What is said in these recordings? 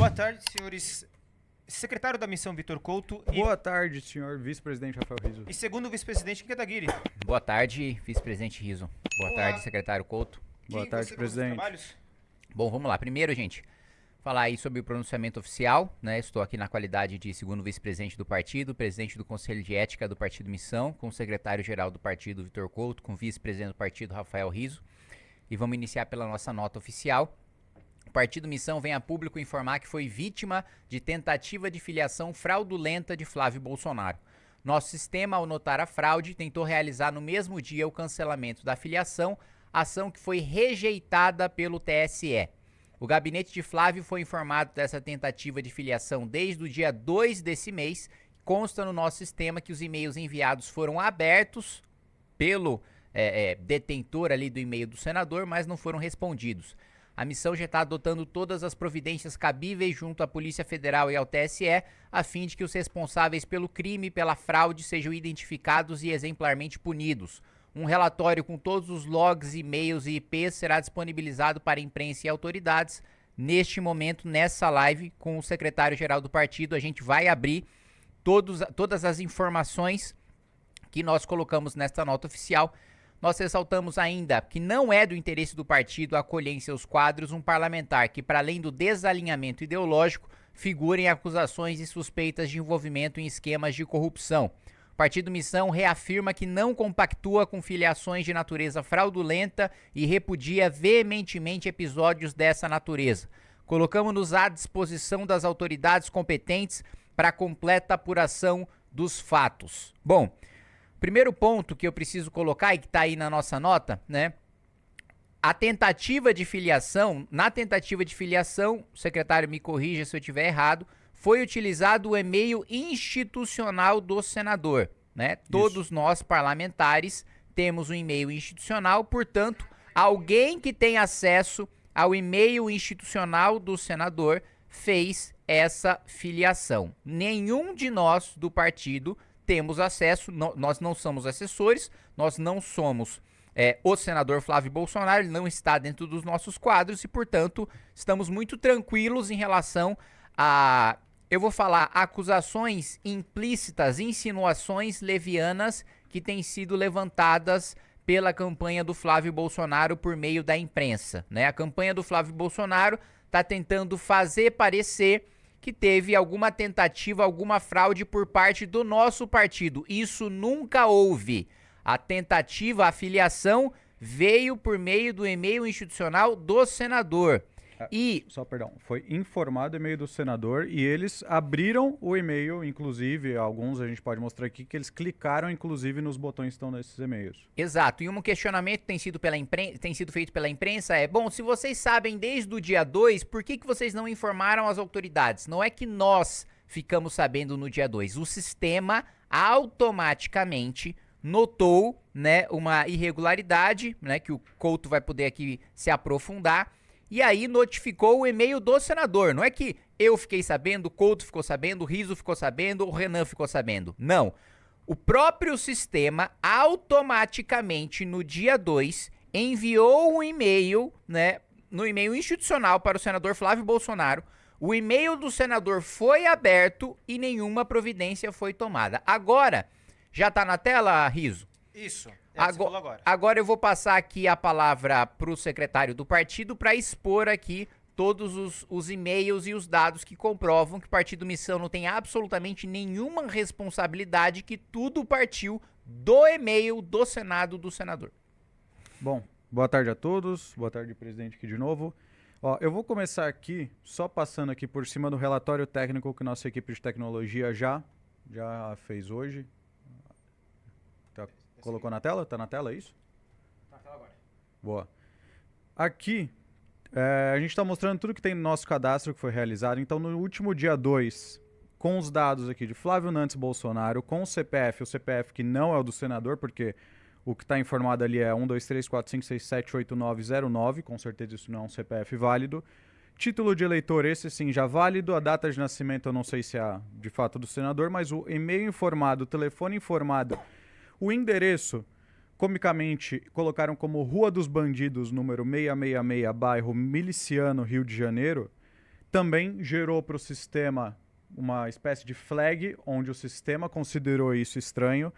Boa tarde, senhores. Secretário da missão, Vitor Couto. Boa tarde, senhor vice-presidente Rafael Rizzo. E segundo vice-presidente, Kitaguiri. Boa tarde, vice-presidente Rizzo. Boa tarde, secretário Couto. Boa tarde, presidente. Bom, vamos lá. Primeiro, gente, falar aí sobre o pronunciamento oficial, né? Estou aqui na qualidade de segundo vice-presidente do partido, presidente do Conselho de Ética do Partido Missão, com o secretário-geral do partido, Vitor Couto, com o vice-presidente do partido, Rafael Rizzo. E vamos iniciar pela nossa nota oficial. O Partido Missão vem a público informar que foi vítima de tentativa de filiação fraudulenta de Flávio Bolsonaro. Nosso sistema, ao notar a fraude, tentou realizar no mesmo dia o cancelamento da filiação, ação que foi rejeitada pelo TSE. O gabinete de Flávio foi informado dessa tentativa de filiação desde o dia 2 desse mês. Consta no nosso sistema que os e-mails enviados foram abertos pelo detentor ali do e-mail do senador, mas não foram respondidos. A missão já está adotando todas as providências cabíveis junto à Polícia Federal e ao TSE, a fim de que os responsáveis pelo crime e pela fraude sejam identificados e exemplarmente punidos. Um relatório com todos os logs, e-mails e IPs será disponibilizado para a imprensa e autoridades. Neste momento, nessa live, com o secretário-geral do partido, a gente vai abrir todas as informações que nós colocamos nesta nota oficial. Nós ressaltamos ainda que não é do interesse do partido acolher em seus quadros um parlamentar que, para além do desalinhamento ideológico, figure em acusações e suspeitas de envolvimento em esquemas de corrupção. O Partido Missão reafirma que não compactua com filiações de natureza fraudulenta e repudia veementemente episódios dessa natureza. Colocamos-nos à disposição das autoridades competentes para a completa apuração dos fatos. Bom, primeiro ponto que eu preciso colocar e que está aí na nossa nota, né? A tentativa de filiação, na tentativa de filiação, o secretário me corrija se eu estiver errado, foi utilizado o e-mail institucional do senador, né? Todos nós parlamentares temos um e-mail institucional, portanto, alguém que tem acesso ao e-mail institucional do senador fez essa filiação. Nenhum de nós do partido temos acesso, nós não somos assessores, nós não somos o senador Flávio Bolsonaro, ele não está dentro dos nossos quadros e, portanto, estamos muito tranquilos em relação a, eu vou falar, acusações implícitas, insinuações levianas que têm sido levantadas pela campanha do Flávio Bolsonaro por meio da imprensa, né? A campanha do Flávio Bolsonaro está tentando fazer parecer que teve alguma tentativa, alguma fraude por parte do nosso partido. Isso nunca houve. A tentativa, a filiação veio por meio do e-mail institucional do senador. Foi informado o e-mail do senador e eles abriram o e-mail, inclusive, alguns a gente pode mostrar aqui, que eles clicaram, inclusive, nos botões que estão nesses e-mails. Exato, e um questionamento que tem sido feito pela imprensa é, bom, se vocês sabem desde o dia 2, por que vocês não informaram as autoridades? Não é que nós ficamos sabendo no dia 2, o sistema automaticamente notou, né, uma irregularidade, né, que o Couto vai poder aqui se aprofundar, e aí notificou o e-mail do senador. Não é que eu fiquei sabendo, o Couto ficou sabendo, o Rizzo ficou sabendo, o Renan ficou sabendo. Não. O próprio sistema automaticamente no dia 2 enviou um e-mail, né, no e-mail institucional para o senador Flávio Bolsonaro. O e-mail do senador foi aberto e nenhuma providência foi tomada. Agora, já está na tela, Rizzo? Isso. Agora eu vou passar aqui a palavra para o secretário do partido para expor aqui todos os e-mails e os dados que comprovam que o Partido Missão não tem absolutamente nenhuma responsabilidade, que tudo partiu do e-mail do Senado do senador. Bom, boa tarde a todos, boa tarde, presidente, aqui de novo. Ó, eu vou começar aqui, só passando aqui por cima do relatório técnico que nossa equipe de tecnologia já fez hoje. Colocou na tela? Tá na tela, é isso? Tá na tela agora. Boa. Aqui, a gente está mostrando tudo que tem no nosso cadastro que foi realizado. Então, no último dia 2, com os dados aqui de Flávio Nantes Bolsonaro, com o CPF que não é o do senador, porque o que está informado ali é 1, 2, 3, 4, 5, 6, 7, 8, 9, 0, 9. Com certeza isso não é um CPF válido. Título de eleitor, esse sim já válido. A data de nascimento eu não sei se é de fato do senador, mas o e-mail informado, o telefone informado, o endereço, comicamente, colocaram como Rua dos Bandidos, número 666, bairro Miliciano, Rio de Janeiro, também gerou para o sistema uma espécie de flag, onde o sistema considerou isso estranho.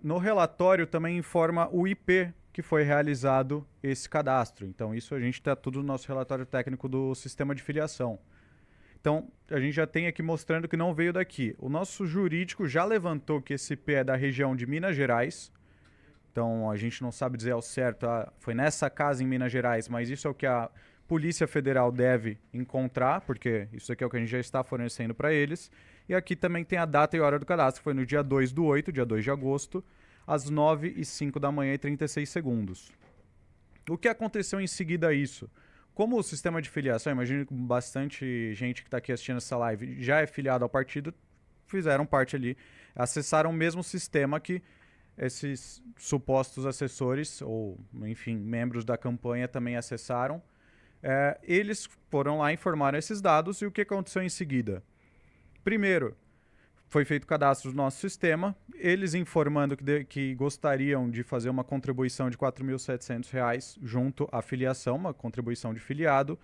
No relatório também informa o IP que foi realizado esse cadastro. Então isso a gente está tudo no nosso relatório técnico do sistema de filiação. Então a gente já tem aqui mostrando que não veio daqui. O nosso jurídico já levantou que esse IP é da região de Minas Gerais. Então a gente não sabe dizer ao certo, foi nessa casa em Minas Gerais, mas isso é o que a Polícia Federal deve encontrar, porque isso aqui é o que a gente já está fornecendo para eles. E aqui também tem a data e hora do cadastro, que foi no dia 2/8, dia 2 de agosto, às 9h05 da manhã e 36 segundos. O que aconteceu em seguida a isso? Como o sistema de filiação, imagino que bastante gente que está aqui assistindo essa live já é filiado ao partido, fizeram parte ali, acessaram o mesmo sistema que esses supostos assessores, ou enfim, membros da campanha também acessaram. Eles foram lá informar esses dados e o que aconteceu em seguida? Primeiro, foi feito o cadastro do nosso sistema, eles informando que gostariam de fazer uma contribuição de R$ 4.700 junto à filiação, uma contribuição de filiado.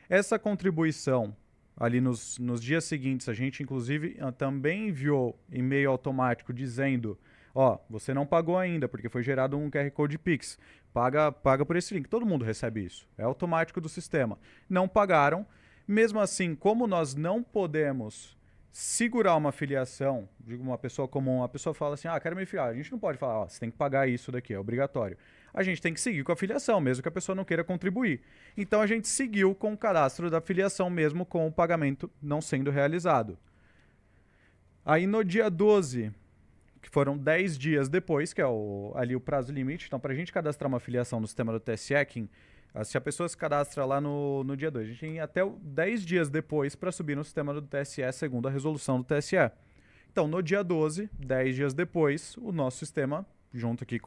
Essa contribuição, ali nos dias seguintes, a gente inclusive também enviou e-mail automático dizendo: você não pagou ainda, porque foi gerado um QR Code Pix. Paga por esse link. Todo mundo recebe isso. É automático do sistema. Não pagaram. Mesmo assim, como nós não podemos segurar uma filiação de uma pessoa comum, a pessoa fala assim, quero me filiar. A gente não pode falar, você tem que pagar isso daqui, é obrigatório. A gente tem que seguir com a filiação, mesmo que a pessoa não queira contribuir. Então a gente seguiu com o cadastro da filiação, mesmo com o pagamento não sendo realizado. Aí no dia 12, que foram 10 dias depois, que é ali o prazo limite, então para a gente cadastrar uma filiação no sistema do TSE, se a pessoa se cadastra lá no dia 2, a gente tem até 10 dias depois para subir no sistema do TSE, segundo a resolução do TSE. Então, no dia 12, 10 dias depois, o nosso sistema, junto aqui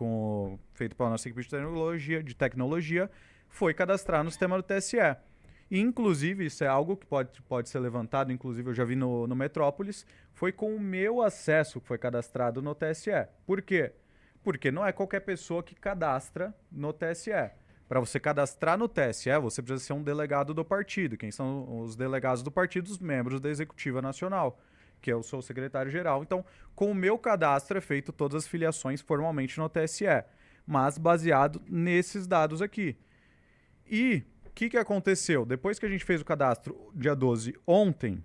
feito pela nossa equipe de tecnologia, foi cadastrar no sistema do TSE. E, inclusive, isso é algo que pode ser levantado, inclusive eu já vi no Metrópolis, foi com o meu acesso que foi cadastrado no TSE. Por quê? Porque não é qualquer pessoa que cadastra no TSE. Para você cadastrar no TSE, você precisa ser um delegado do partido. Quem são os delegados do partido? Os membros da Executiva Nacional, que eu sou o secretário-geral. Então, com o meu cadastro é feito todas as filiações formalmente no TSE, mas baseado nesses dados aqui. E o que aconteceu? Depois que a gente fez o cadastro dia 12 ontem,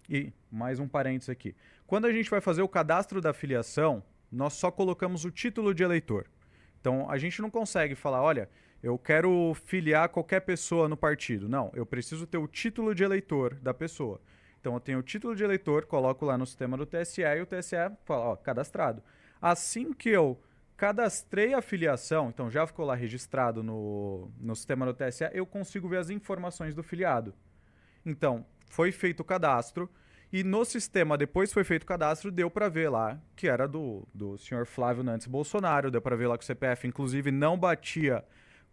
e mais um parênteses aqui, quando a gente vai fazer o cadastro da filiação, nós só colocamos o título de eleitor. Então, a gente não consegue falar, olha, eu quero filiar qualquer pessoa no partido. Não, eu preciso ter o título de eleitor da pessoa. Então, eu tenho o título de eleitor, coloco lá no sistema do TSE e o TSE fala, cadastrado. Assim que eu cadastrei a filiação, então já ficou lá registrado no sistema do TSE, eu consigo ver as informações do filiado. Então, foi feito o cadastro. E no sistema, depois foi feito o cadastro, deu para ver lá que era do senhor Flávio Nantes Bolsonaro, deu para ver lá que o CPF, inclusive, não batia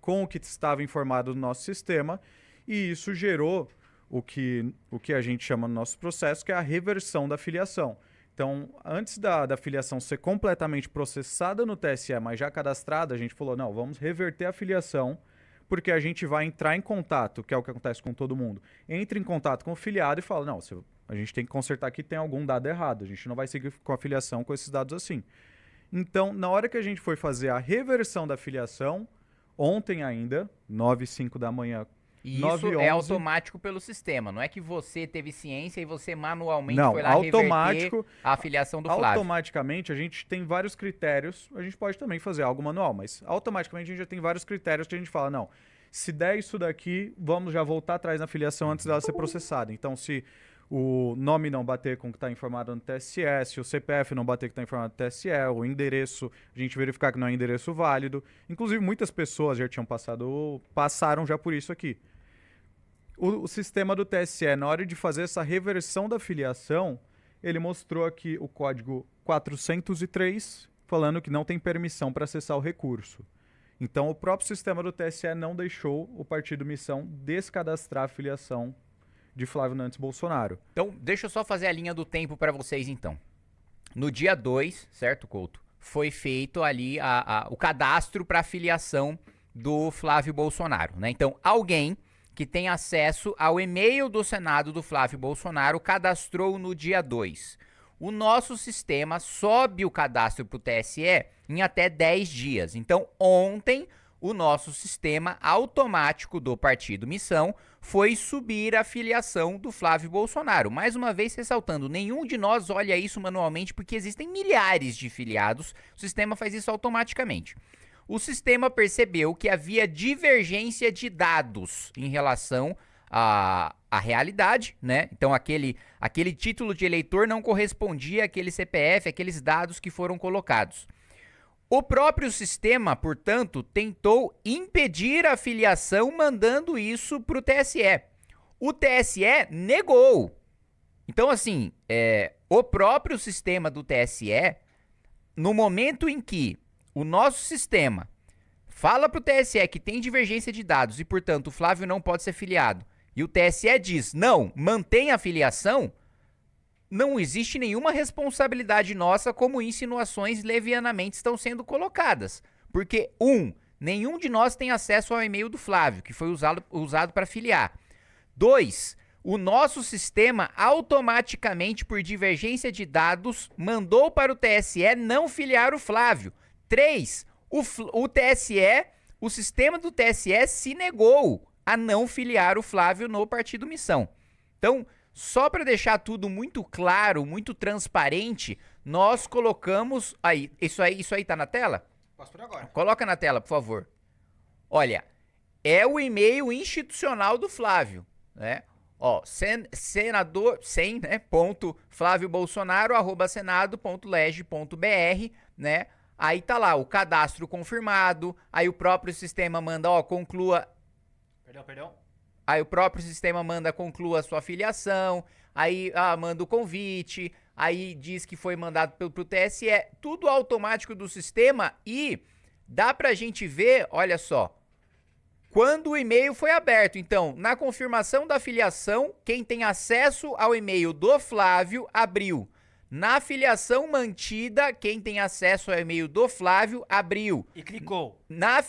com o que estava informado no nosso sistema, e isso gerou o que a gente chama no nosso processo, que é a reversão da filiação. Então, antes da filiação ser completamente processada no TSE, mas já cadastrada, a gente falou, não, vamos reverter a filiação, porque a gente vai entrar em contato, que é o que acontece com todo mundo, entra em contato com o filiado e fala, não, a gente tem que consertar que tem algum dado errado, a gente não vai seguir com a filiação com esses dados assim. Então, na hora que a gente foi fazer a reversão da filiação, ontem ainda, 9h05 da manhã, e 9h11, isso é automático pelo sistema, não é que você teve ciência e você manualmente não, foi lá reverter a filiação do Flávio. Automaticamente, a gente tem vários critérios, a gente pode também fazer algo manual, mas automaticamente a gente já tem vários critérios que a gente fala, não, se der isso daqui, vamos já voltar atrás na filiação antes dela ser processada. Então, se o nome não bater com o que está informado no TSE, se o CPF não bater com o que está informado no TSE, o endereço, a gente verificar que não é endereço válido. Inclusive, muitas pessoas já passaram já por isso aqui. O sistema do TSE, na hora de fazer essa reversão da filiação, ele mostrou aqui o código 403, falando que não tem permissão para acessar o recurso. Então, o próprio sistema do TSE não deixou o Partido Missão descadastrar a filiação de Flávio Nantes Bolsonaro. Então, deixa eu só fazer a linha do tempo para vocês, então. No dia 2, certo, Couto? Foi feito ali o cadastro para a filiação do Flávio Bolsonaro, né? Então, alguém que tem acesso ao e-mail do Senado do Flávio Bolsonaro cadastrou no dia 2. O nosso sistema sobe o cadastro para o TSE em até 10 dias. Então, ontem, o nosso sistema automático do Partido Missão foi subir a filiação do Flávio Bolsonaro. Mais uma vez, ressaltando, nenhum de nós olha isso manualmente porque existem milhares de filiados. O sistema faz isso automaticamente. O sistema percebeu que havia divergência de dados em relação à realidade, né? Então, aquele título de eleitor não correspondia àquele CPF, àqueles dados que foram colocados. O próprio sistema, portanto, tentou impedir a filiação mandando isso para o TSE. O TSE negou. Então, assim, o próprio sistema do TSE, no momento em que o nosso sistema fala para o TSE que tem divergência de dados e, portanto, o Flávio não pode ser filiado, e o TSE diz, não, mantém a filiação, não existe nenhuma responsabilidade nossa como insinuações levianamente estão sendo colocadas. Porque, nenhum de nós tem acesso ao e-mail do Flávio, que foi usado para filiar. 2, o nosso sistema automaticamente, por divergência de dados, mandou para o TSE não filiar o Flávio. 3, o TSE, o sistema do TSE se negou a não filiar o Flávio no Partido Missão. Então, só para deixar tudo muito claro, muito transparente, nós colocamos aí, isso aí tá na tela? Posso por agora. Coloca na tela, por favor. Olha, é o e-mail institucional do Flávio, né? Ó, senador, né, ponto flaviobolsonaro@senado.leg.br, né? Aí tá lá o cadastro confirmado, aí o próprio sistema manda, ó, conclua. Perdão. Aí o próprio sistema manda conclua a sua filiação, aí manda o convite, aí diz que foi mandado pro TSE, tudo automático do sistema e dá pra gente ver, olha só, quando o e-mail foi aberto. Então, na confirmação da filiação, quem tem acesso ao e-mail do Flávio abriu. Na filiação mantida, quem tem acesso ao e-mail do Flávio abriu. E clicou. Na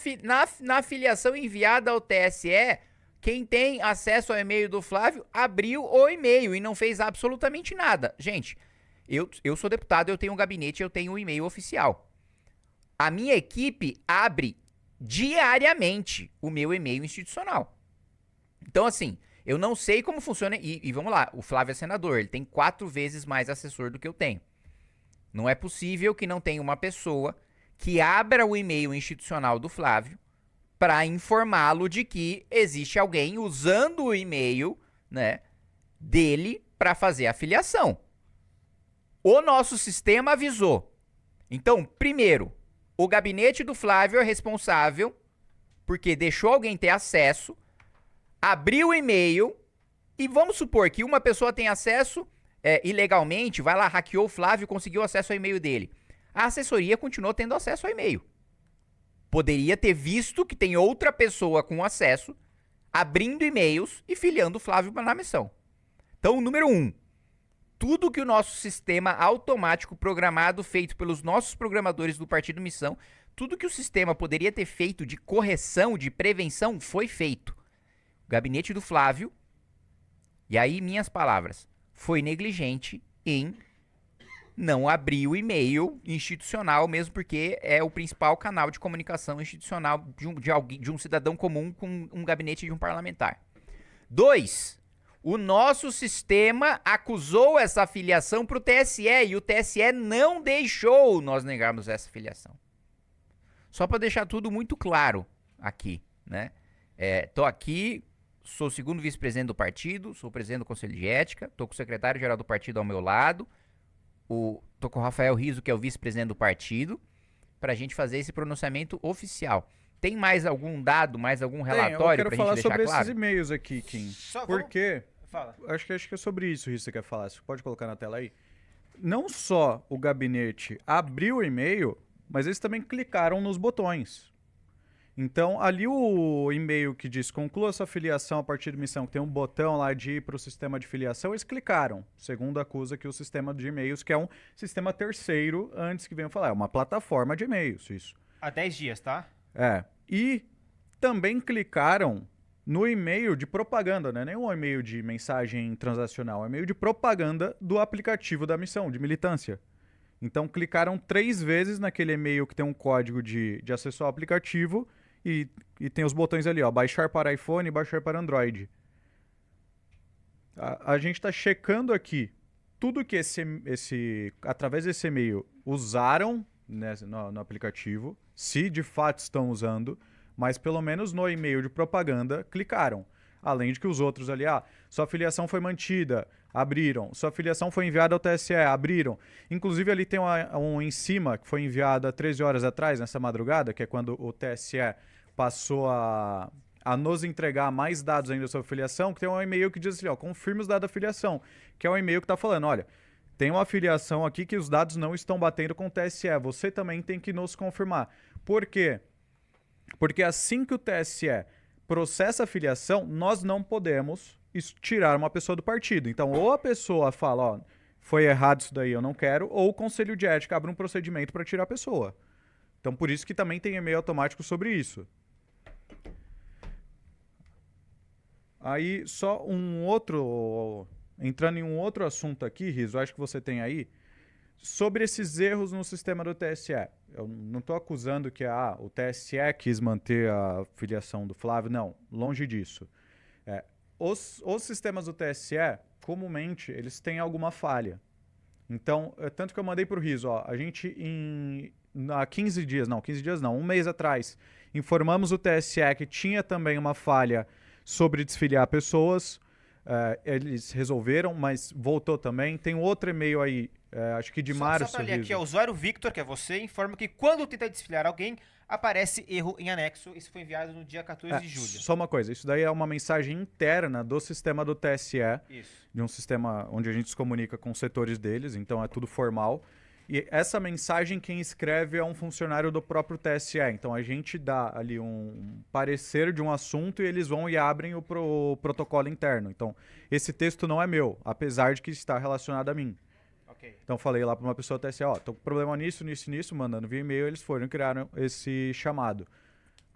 filiação enviada ao TSE, quem tem acesso ao e-mail do Flávio abriu o e-mail e não fez absolutamente nada. Gente, eu sou deputado, eu tenho um gabinete, eu tenho um e-mail oficial. A minha equipe abre diariamente o meu e-mail institucional. Então, assim, eu não sei como funciona. E vamos lá, o Flávio é senador, ele tem 4 vezes mais assessor do que eu tenho. Não é possível que não tenha uma pessoa que abra o e-mail institucional do Flávio para informá-lo de que existe alguém usando o e-mail, né, dele para fazer a filiação. O nosso sistema avisou. Então, primeiro, o gabinete do Flávio é responsável porque deixou alguém ter acesso, abriu o e-mail e vamos supor que uma pessoa tem acesso ilegalmente, vai lá, hackeou o Flávio e conseguiu acesso ao e-mail dele. A assessoria continuou tendo acesso ao e-mail. Poderia ter visto que tem outra pessoa com acesso, abrindo e-mails e filiando o Flávio na missão. Então, número 1, tudo que o nosso sistema automático programado, feito pelos nossos programadores do Partido Missão, tudo que o sistema poderia ter feito de correção, de prevenção, foi feito. O gabinete do Flávio, e aí minhas palavras, foi negligente em não abrir o e-mail institucional, mesmo porque é o principal canal de comunicação institucional de um cidadão comum com um gabinete de um parlamentar. 2, o nosso sistema acusou essa filiação para o TSE e o TSE não deixou nós negarmos essa filiação. Só para deixar tudo muito claro aqui, né? Tô aqui, sou o segundo vice-presidente do partido, sou o presidente do Conselho de Ética, tô com o secretário-geral do partido ao meu lado, tô com o Rafael Rizzo, que é o vice-presidente do partido, pra gente fazer esse pronunciamento oficial. Tem mais algum dado, mais algum relatório pra gente deixar claro? Eu quero falar sobre esses e-mails aqui, Kim. Porque Fala. Acho que é sobre isso que você quer falar. Você pode colocar na tela aí? Não só o gabinete abriu o e-mail, mas eles também clicaram nos botões. Então, ali o e-mail que diz conclua sua filiação a partir de missão, que tem um botão lá de ir para o sistema de filiação, eles clicaram. Segundo acusa que o sistema de e-mails, que é um sistema terceiro, antes que venham falar, é uma plataforma de e-mails, isso. há 10 dias, tá? E também clicaram no e-mail de propaganda, né? Nem um e-mail de mensagem transacional, é um e-mail de propaganda do aplicativo da missão, de militância. Então clicaram 3 vezes naquele e-mail que tem um código de acesso ao aplicativo e tem os botões ali, ó, baixar para iPhone e baixar para Android. A gente está checando aqui tudo que através desse e-mail usaram, né, no aplicativo, se de fato estão usando, mas pelo menos no e-mail de propaganda clicaram. Além de que os outros ali, sua filiação foi mantida, abriram. Sua filiação foi enviada ao TSE, abriram. Inclusive ali tem um em cima que foi enviado há 13 horas atrás, nessa madrugada, que é quando o TSE passou a nos entregar mais dados ainda sobre a filiação, que tem um e-mail que diz assim, ó, confirme os dados da filiação, que é um e-mail que está falando, olha, tem uma filiação aqui que os dados não estão batendo com o TSE, você também tem que nos confirmar. Por quê? Porque assim que o TSE processa a filiação, nós não podemos tirar uma pessoa do partido. Então, ou a pessoa fala, ó, foi errado isso daí, eu não quero, ou o Conselho de Ética abre um procedimento para tirar a pessoa. Então, por isso que também tem e-mail automático sobre isso. Aí, só um outro... Entrando em um outro assunto aqui, Riso, acho que você tem aí, sobre esses erros no sistema do TSE. Eu não estou acusando que o TSE quis manter a filiação do Flávio, não, longe disso. Os sistemas do TSE, comumente, eles têm alguma falha. Então, tanto que eu mandei para o Riso, ó, a gente há 15 dias não, um mês atrás, informamos o TSE que tinha também uma falha sobre desfiliar pessoas, eles resolveram, mas voltou também. Tem outro e-mail aí, acho que de março. Só pra ler aqui, o usuário Victor, que é você, informa que quando tenta desfiliar alguém, aparece erro em anexo. Isso foi enviado no dia 14 de julho. Só uma coisa, isso daí é uma mensagem interna do sistema do TSE, de um sistema onde a gente se comunica com os setores deles, então é tudo formal. E essa mensagem quem escreve é um funcionário do próprio TSE. Então a gente dá ali um parecer de um assunto e eles vão e abrem o protocolo interno. Então esse texto não é meu, apesar de que está relacionado a mim. Okay. Então falei lá para uma pessoa do TSE, ó, tô com problema nisso, mandando via e-mail, eles foram e criaram esse chamado.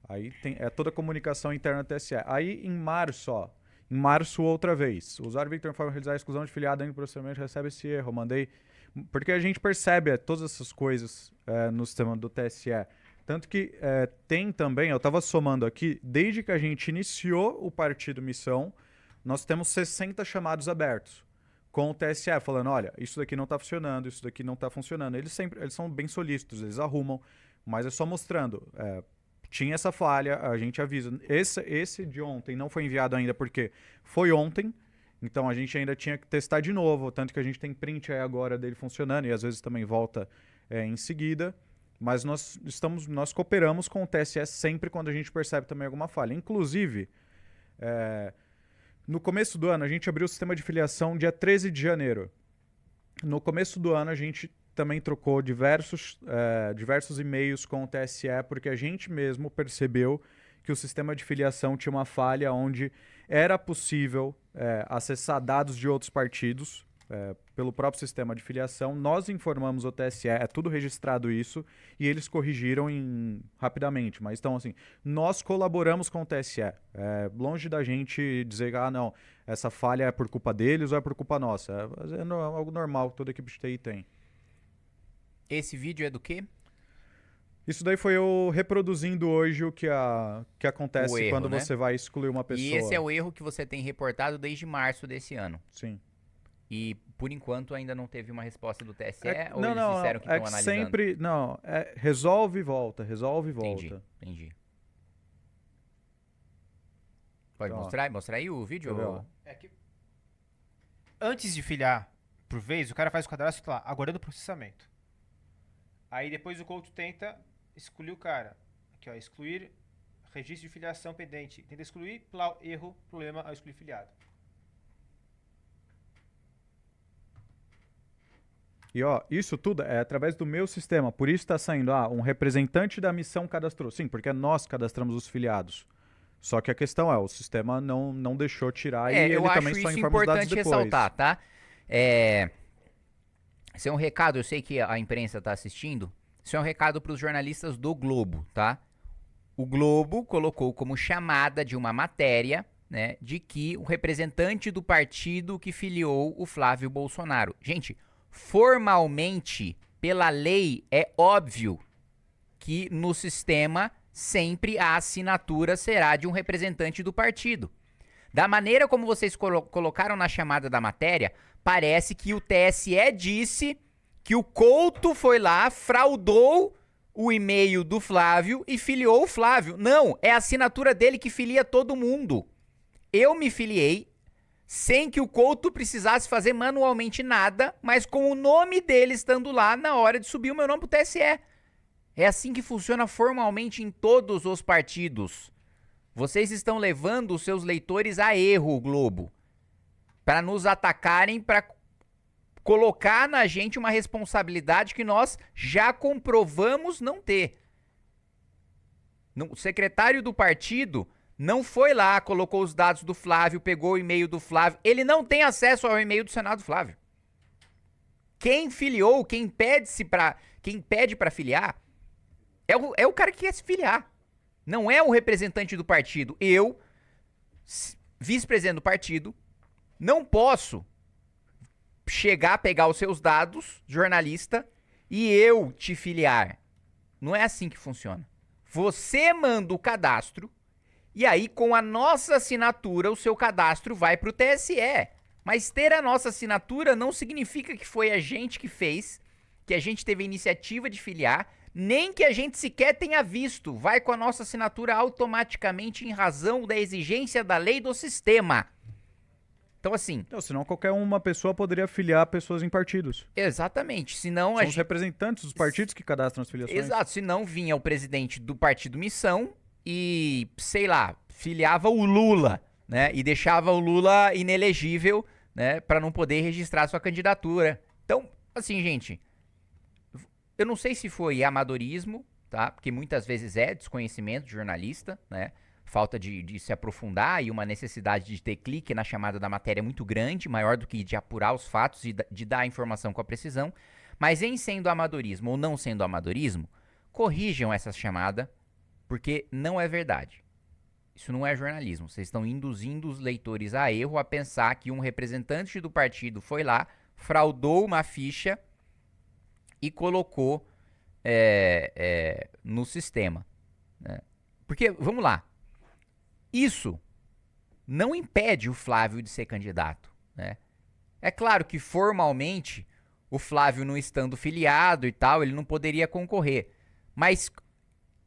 Aí tem toda a comunicação interna do TSE. Aí em março outra vez, o usuário Victor informa realizar a exclusão de filiado dentro do processamento, recebe esse erro, eu mandei... Porque a gente percebe todas essas coisas no sistema do TSE. Tanto que tem também, eu estava somando aqui, desde que a gente iniciou o Partido Missão, nós temos 60 chamados abertos com o TSE, falando, olha, isso daqui não está funcionando, isso daqui não está funcionando. Eles são bem solícitos, eles arrumam, mas é só mostrando. Tinha essa falha, a gente avisa. Esse de ontem não foi enviado ainda porque foi ontem, então a gente ainda tinha que testar de novo, tanto que a gente tem print aí agora dele funcionando e às vezes também volta em seguida. Mas nós cooperamos com o TSE sempre quando a gente percebe também alguma falha. Inclusive, no começo do ano, a gente abriu o sistema de filiação dia 13 de janeiro. No começo do ano, a gente também trocou diversos e-mails com o TSE, porque a gente mesmo percebeu que o sistema de filiação tinha uma falha onde era possível acessar dados de outros partidos pelo próprio sistema de filiação. Nós informamos o TSE, é tudo registrado isso, e eles corrigiram rapidamente. Mas então, assim, nós colaboramos com o TSE. Longe da gente dizer, não, essa falha é por culpa deles ou é por culpa nossa. É algo normal que toda equipe de TI tem. Esse vídeo é do quê? Isso daí foi eu reproduzindo hoje o que acontece erro, quando né? você vai excluir uma pessoa. E esse é o erro que você tem reportado desde março desse ano. Sim. E, por enquanto, ainda não teve uma resposta do TSE? Ou não, eles disseram que estão analisando? Sempre... Não, resolve e volta, resolve e volta. Entendi. Pode Então, mostrar aí o vídeo? Deixa eu ver, É que antes de filiar por vez, o cara faz o cadastro lá, aguardando o processamento. Aí depois o Couto tenta excluir o cara. Aqui, ó, excluir registro de filiação pendente. Tenta excluir, erro, problema ao excluir filiado. E ó, isso tudo é através do meu sistema. Por isso está saindo, um representante da missão cadastrou. Sim, porque nós cadastramos os filiados. Só que a questão o sistema não deixou tirar e ele também só informa os dados depois. Eu acho isso importante ressaltar, tá? Esse é um recado, eu sei que a imprensa está assistindo. Isso é um recado para os jornalistas do Globo, tá? o Globo colocou como chamada de uma matéria, né, de que o representante do partido que filiou o Flávio Bolsonaro. Gente, formalmente, pela lei, é óbvio que no sistema sempre a assinatura será de um representante do partido. Da maneira como vocês colocaram na chamada da matéria, parece que o TSE disse que o Couto foi lá, fraudou o e-mail do Flávio e filiou o Flávio. Não, é a assinatura dele que filia todo mundo. Eu me filiei sem que o Couto precisasse fazer manualmente nada, mas com o nome dele estando lá na hora de subir o meu nome pro TSE. É assim que funciona formalmente em todos os partidos. Vocês estão levando os seus leitores a erro, Globo, para nos atacarem, para colocar na gente uma responsabilidade que nós já comprovamos não ter. O secretário do partido não foi lá, colocou os dados do Flávio, pegou o e-mail do Flávio. Ele não tem acesso ao e-mail do Senado Flávio. Quem filiou, quem pede para filiar, é o cara que quer se filiar. Não é o representante do partido. Eu, vice-presidente do partido, não posso chegar, pegar os seus dados, jornalista, e eu te filiar. Não é assim que funciona. Você manda o cadastro, e aí com a nossa assinatura o seu cadastro vai para o TSE. Mas ter a nossa assinatura não significa que foi a gente que fez, que a gente teve a iniciativa de filiar, nem que a gente sequer tenha visto. Vai com a nossa assinatura automaticamente em razão da exigência da lei do sistema. Então, assim... Então, senão qualquer uma pessoa poderia filiar pessoas em partidos. Exatamente. Senão São os representantes dos partidos que cadastram as filiações. Exato. Senão vinha o presidente do partido Missão e, sei lá, filiava o Lula, né? E deixava o Lula inelegível, né? Para não poder registrar sua candidatura. Então, assim, gente... Eu não sei se foi amadorismo, tá? Porque muitas vezes é desconhecimento de jornalista, né? Falta de se aprofundar e uma necessidade de ter clique na chamada da matéria muito grande, maior do que de apurar os fatos e de dar a informação com a precisão. Mas em sendo amadorismo ou não sendo amadorismo, corrijam essa chamada, porque não é verdade. Isso não é jornalismo. Vocês estão induzindo os leitores a erro, a pensar que um representante do partido foi lá, fraudou uma ficha e colocou no sistema, né? Porque, vamos lá, isso não impede o Flávio de ser candidato, né? É claro que formalmente o Flávio não estando filiado e tal, ele não poderia concorrer, mas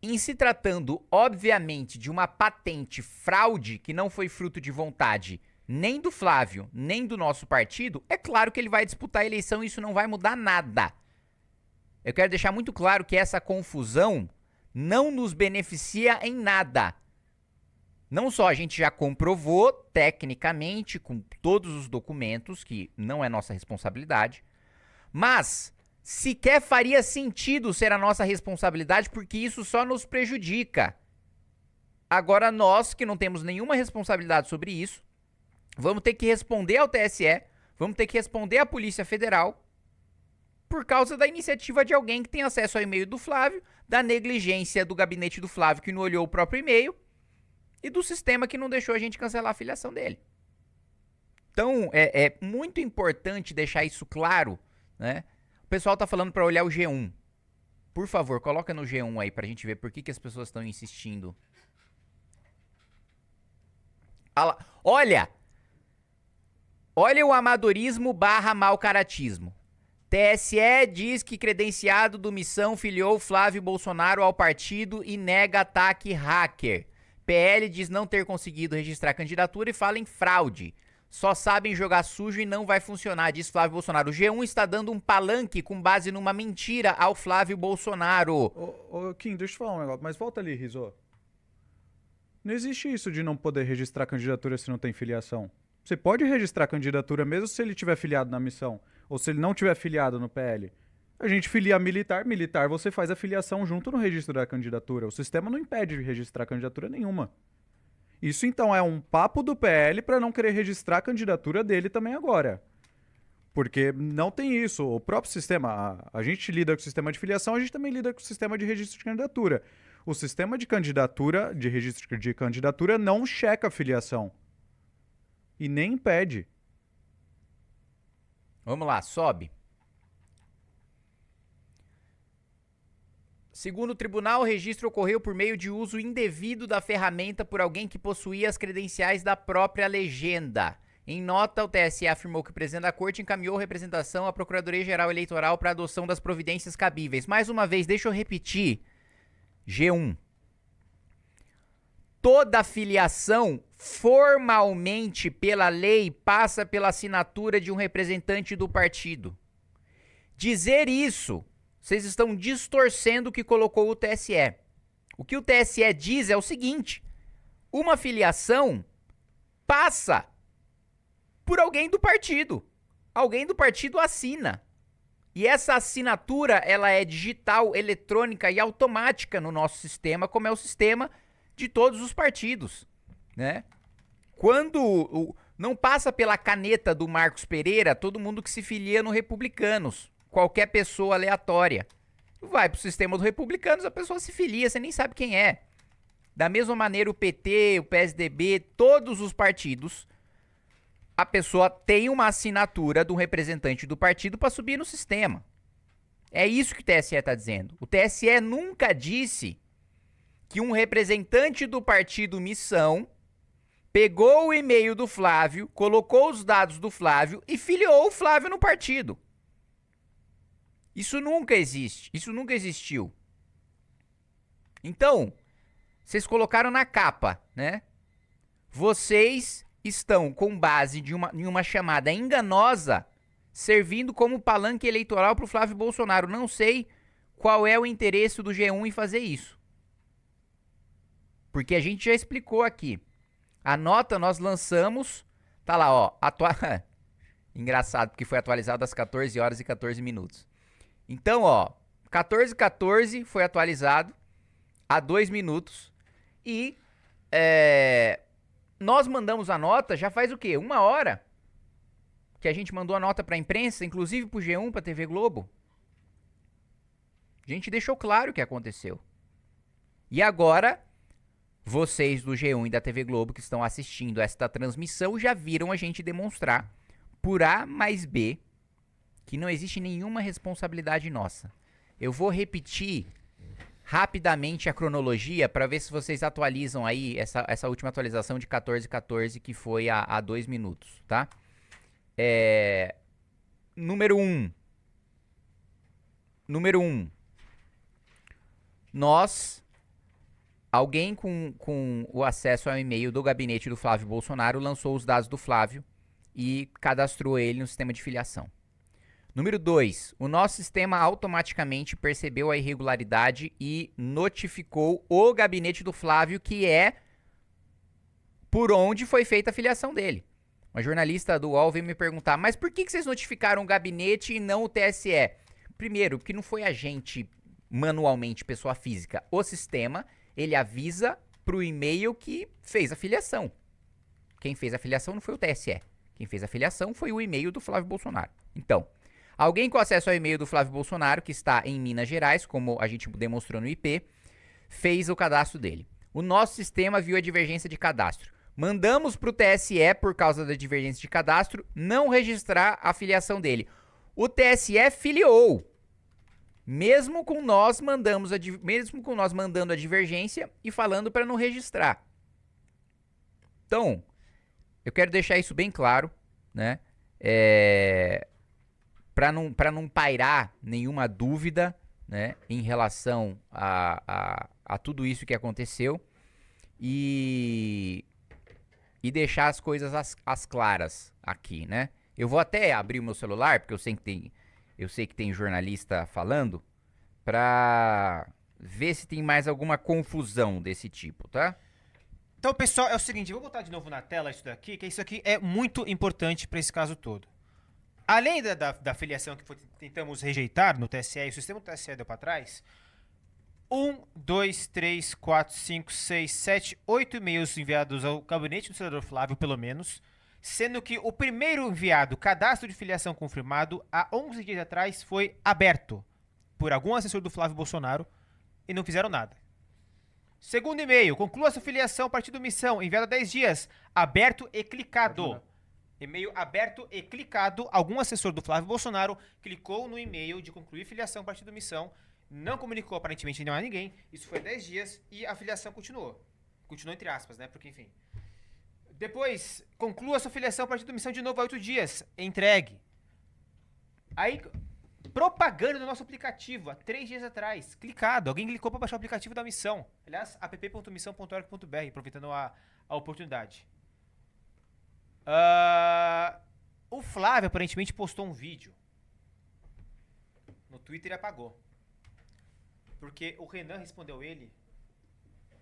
em se tratando obviamente de uma patente fraude que não foi fruto de vontade nem do Flávio, nem do nosso partido, é claro que ele vai disputar a eleição e isso não vai mudar nada. Eu quero deixar muito claro que essa confusão não nos beneficia em nada. Não só a gente já comprovou tecnicamente com todos os documentos, que não é nossa responsabilidade, mas sequer faria sentido ser a nossa responsabilidade porque isso só nos prejudica. Agora nós, que não temos nenhuma responsabilidade sobre isso, vamos ter que responder ao TSE, vamos ter que responder à Polícia Federal por causa da iniciativa de alguém que tem acesso ao e-mail do Flávio, da negligência do gabinete do Flávio que não olhou o próprio e-mail e do sistema que não deixou a gente cancelar a filiação dele. Então, é muito importante deixar isso claro, né? O pessoal tá falando para olhar o G1. Por favor, coloca no G1 aí pra gente ver por que as pessoas estão insistindo. Olha o amadorismo / mau caratismo. TSE diz que credenciado do Missão filiou Flávio Bolsonaro ao partido e nega ataque hacker. PL diz não ter conseguido registrar candidatura e fala em fraude. Só sabem jogar sujo e não vai funcionar, diz Flávio Bolsonaro. O G1 está dando um palanque com base numa mentira ao Flávio Bolsonaro. Ô, Kim, deixa eu te falar um negócio, mas volta ali, Rizzo. Não existe isso de não poder registrar candidatura se não tem filiação. Você pode registrar candidatura mesmo se ele tiver filiado na Missão. Ou se ele não tiver filiado no PL. A gente filia militar você faz a filiação junto no registro da candidatura. O sistema não impede de registrar candidatura nenhuma. Isso então é um papo do PL para não querer registrar a candidatura dele também agora. Porque não tem isso. O próprio sistema, a gente lida com o sistema de filiação, a gente também lida com o sistema de registro de candidatura. O sistema de candidatura, de registro de candidatura, não checa a filiação. E nem impede. Vamos lá, sobe. Segundo o tribunal, o registro ocorreu por meio de uso indevido da ferramenta por alguém que possuía as credenciais da própria legenda. Em nota, o TSE afirmou que o presidente da corte encaminhou representação à Procuradoria-Geral Eleitoral para adoção das providências cabíveis. Mais uma vez, deixa eu repetir. G1. Toda filiação, formalmente pela lei, passa pela assinatura de um representante do partido. Dizer isso, vocês estão distorcendo o que colocou o TSE. O que o TSE diz é o seguinte: uma filiação passa por alguém do partido. Alguém do partido assina. E essa assinatura, ela é digital, eletrônica e automática no nosso sistema, como é o sistema de todos os partidos, né? Quando não passa pela caneta do Marcos Pereira, todo mundo que se filia no Republicanos, qualquer pessoa aleatória. Vai pro sistema do Republicanos, a pessoa se filia, você nem sabe quem é. Da mesma maneira o PT, o PSDB, todos os partidos, a pessoa tem uma assinatura do representante do partido para subir no sistema. É isso que o TSE está dizendo. O TSE nunca disse que um representante do partido Missão pegou o e-mail do Flávio, colocou os dados do Flávio e filiou o Flávio no partido. Isso nunca existe. Isso nunca existiu. Então, vocês colocaram na capa, né? Vocês estão com base em uma chamada enganosa servindo como palanque eleitoral para o Flávio Bolsonaro. Não sei qual é o interesse do G1 em fazer isso. Porque a gente já explicou aqui. A nota nós lançamos, tá lá, ó, engraçado, porque foi atualizado às 14 horas e 14 minutos. Então, ó, 14h14 foi atualizado há 2 minutos e nós mandamos a nota já faz o quê? 1 hora que a gente mandou a nota pra imprensa, inclusive pro G1, pra TV Globo. A gente deixou claro o que aconteceu. E agora, vocês do G1 e da TV Globo que estão assistindo esta transmissão já viram a gente demonstrar por A mais B que não existe nenhuma responsabilidade nossa. Eu vou repetir rapidamente a cronologia para ver se vocês atualizam aí essa última atualização de 14h14 que foi há 2 minutos, tá? Número 1. Alguém com o acesso ao e-mail do gabinete do Flávio Bolsonaro lançou os dados do Flávio e cadastrou ele no sistema de filiação. Número 2, o nosso sistema automaticamente percebeu a irregularidade e notificou o gabinete do Flávio, que é por onde foi feita a filiação dele. Uma jornalista do UOL veio me perguntar, mas por que vocês notificaram o gabinete e não o TSE? Primeiro, porque não foi a gente manualmente, pessoa física. O sistema, ele avisa pro e-mail que fez a filiação. Quem fez a filiação não foi o TSE. Quem fez a filiação foi o e-mail do Flávio Bolsonaro. Então, alguém com acesso ao e-mail do Flávio Bolsonaro, que está em Minas Gerais, como a gente demonstrou no IP, fez o cadastro dele. O nosso sistema viu a divergência de cadastro. Mandamos para o TSE, por causa da divergência de cadastro, não registrar a filiação dele. O TSE filiou. Mesmo com nós mandando a divergência e falando para não registrar. Então, eu quero deixar isso bem claro, né? Para não pairar nenhuma dúvida, né, em relação a tudo isso que aconteceu e deixar as coisas as claras aqui, né? Eu vou até abrir o meu celular, porque eu sei que tem jornalista falando, para ver se tem mais alguma confusão desse tipo, tá? Então, pessoal, é o seguinte, eu vou botar de novo na tela isso daqui, que isso aqui é muito importante para esse caso todo. Além da filiação que tentamos rejeitar no TSE, e o sistema do TSE deu para trás, 1, 2, 3, 4, 5, 6, 7, 8 e-mails enviados ao gabinete do senador Flávio, pelo menos, sendo que o primeiro enviado, cadastro de filiação confirmado, há 11 dias atrás foi aberto por algum assessor do Flávio Bolsonaro e não fizeram nada. Segundo e-mail, conclua sua filiação partido missão, enviado há 10 dias, aberto e clicado. E-mail aberto e clicado. Algum assessor do Flávio Bolsonaro clicou no e-mail de concluir filiação partido missão, não comunicou aparentemente ainda mais ninguém, isso foi 10 dias e a filiação continuou. Continuou entre aspas, né, porque enfim. Depois, conclua sua filiação partido missão de novo há 8 dias, entregue. Aí, propaganda do nosso aplicativo, há 3 dias atrás, clicado. Alguém clicou para baixar o aplicativo da missão. Aliás, app.missão.org.br, aproveitando a oportunidade. O Flávio aparentemente postou um vídeo no Twitter e apagou. Porque o Renan respondeu ele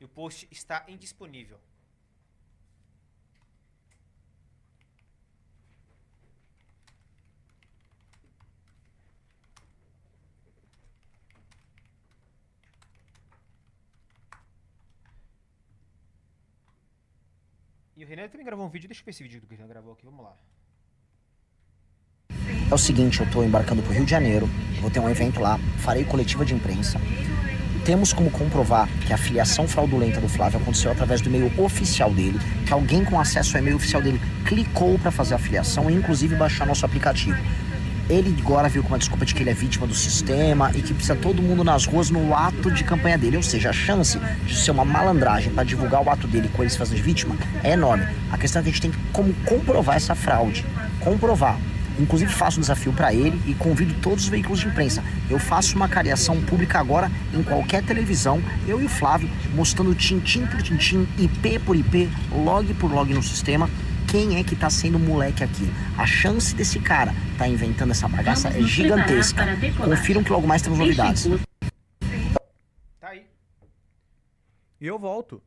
e o post está indisponível. E o Renan também gravou um vídeo, deixa eu ver esse vídeo que o Renan gravou aqui, vamos lá. É o seguinte, eu tô embarcando pro Rio de Janeiro, vou ter um evento lá, farei coletiva de imprensa. Temos como comprovar que a filiação fraudulenta do Flávio aconteceu através do e-mail oficial dele, que alguém com acesso ao e-mail oficial dele clicou para fazer a filiação e inclusive baixar nosso aplicativo. Ele agora viu com uma desculpa de que ele é vítima do sistema e que precisa todo mundo nas ruas no ato de campanha dele. Ou seja, a chance de ser uma malandragem para divulgar o ato dele com ele se fazendo de vítima é enorme. A questão é que a gente tem como comprovar essa fraude. Comprovar. Inclusive faço um desafio para ele e convido todos os veículos de imprensa. Eu faço uma cariação pública agora em qualquer televisão, eu e o Flávio, mostrando tintim por tintim, IP por IP, log por log no sistema, quem é que tá sendo moleque aqui. A chance desse cara tá inventando essa bagaça é gigantesca. Confiram que logo mais temos novidades. Tá aí. E eu volto.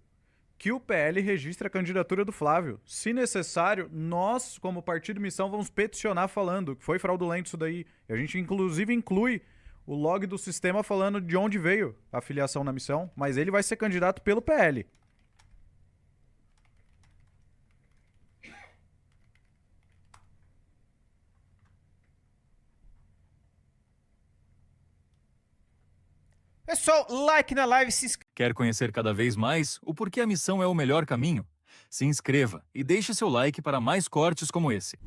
Que o PL registre a candidatura do Flávio. Se necessário, nós, como Partido Missão, vamos peticionar falando que foi fraudulento isso daí. E a gente, inclusive, inclui o log do sistema falando de onde veio a filiação na missão, mas ele vai ser candidato pelo PL. Pessoal, like na live, se inscreva. Quer conhecer cada vez mais o porquê a missão é o melhor caminho? Se inscreva e deixe seu like para mais cortes como esse.